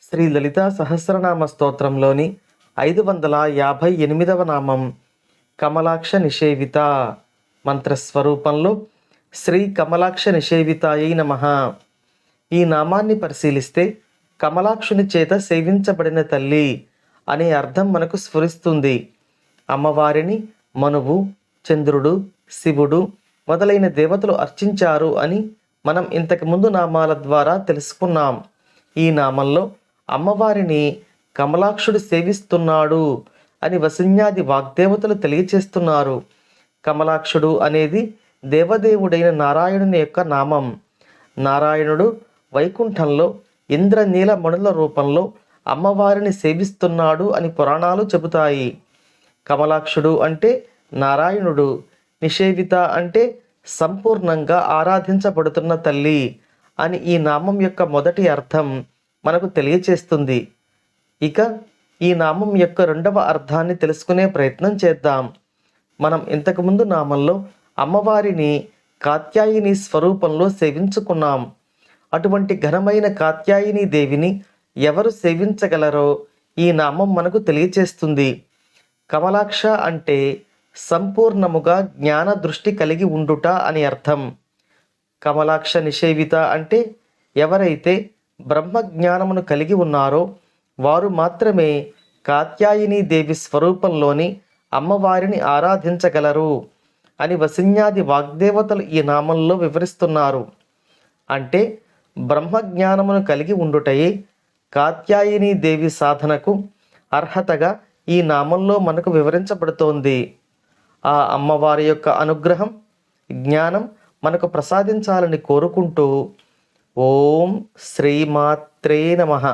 శ్రీ లలితా సహస్రనామ స్తోత్రంలోని 558వ నామం కమలాక్ష నిషేవిత. మంత్రస్వరూపంలో శ్రీ కమలాక్ష నిషేవితాయై నమః. ఈ నామాన్ని పరిశీలిస్తే కమలాక్షుని చేత సేవించబడిన తల్లి అనే అర్థం మనకు స్ఫురిస్తుంది. అమ్మవారిని మనువు, చంద్రుడు, శివుడు మొదలైన దేవతలు అర్చించారు అని మనం ఇంతకుముందు నామాల ద్వారా తెలుసుకున్నాం. ఈ నామంలో అమ్మవారిని కమలాక్షుడు సేవిస్తున్నాడు అని వసిన్యాది వాగ్దేవతలు తెలియచేస్తున్నారు. కమలాక్షుడు అనేది దేవదేవుడైన నారాయణుని యొక్క నామం. నారాయణుడు వైకుంఠంలో ఇంద్రనీల మణుల రూపంలో అమ్మవారిని సేవిస్తున్నాడు అని పురాణాలు చెబుతాయి. కమలాక్షుడు అంటే నారాయణుడు, నిషేవిత అంటే సంపూర్ణంగా ఆరాధించబడుతున్న తల్లి అని ఈ నామం యొక్క మొదటి అర్థం మనకు తెలియచేస్తుంది. ఇక ఈ నామం యొక్క రెండవ అర్థాన్ని తెలుసుకునే ప్రయత్నం చేద్దాం. మనం ఇంతకుముందు నామంలో అమ్మవారిని కాత్యాయిని స్వరూపంలో సేవించుకున్నాం. అటువంటి ఘనమైన కాత్యాయిని దేవిని ఎవరు సేవించగలరో ఈ నామం మనకు తెలియచేస్తుంది. కమలాక్ష అంటే సంపూర్ణముగా జ్ఞాన దృష్టి కలిగి ఉండుట అని అర్థం. కమలాక్ష నిషేవిత అంటే ఎవరైతే బ్రహ్మజ్ఞానమును కలిగి ఉన్నారో వారు మాత్రమే కాత్యాయిని దేవి స్వరూపంలోని అమ్మవారిని ఆరాధించగలరు అని వసిన్యాది వాగ్దేవతలు ఈ నామంలో వివరిస్తున్నారు. అంటే బ్రహ్మజ్ఞానమును కలిగి ఉండుటయే కాత్యాయిని దేవి సాధనకు అర్హతగా ఈ నామంలో మనకు వివరించబడుతోంది. ఆ అమ్మవారి యొక్క అనుగ్రహం, జ్ఞానం మనకు ప్రసాదించాలని కోరుకుంటూ ఓం శ్రీమాత్రే నమః.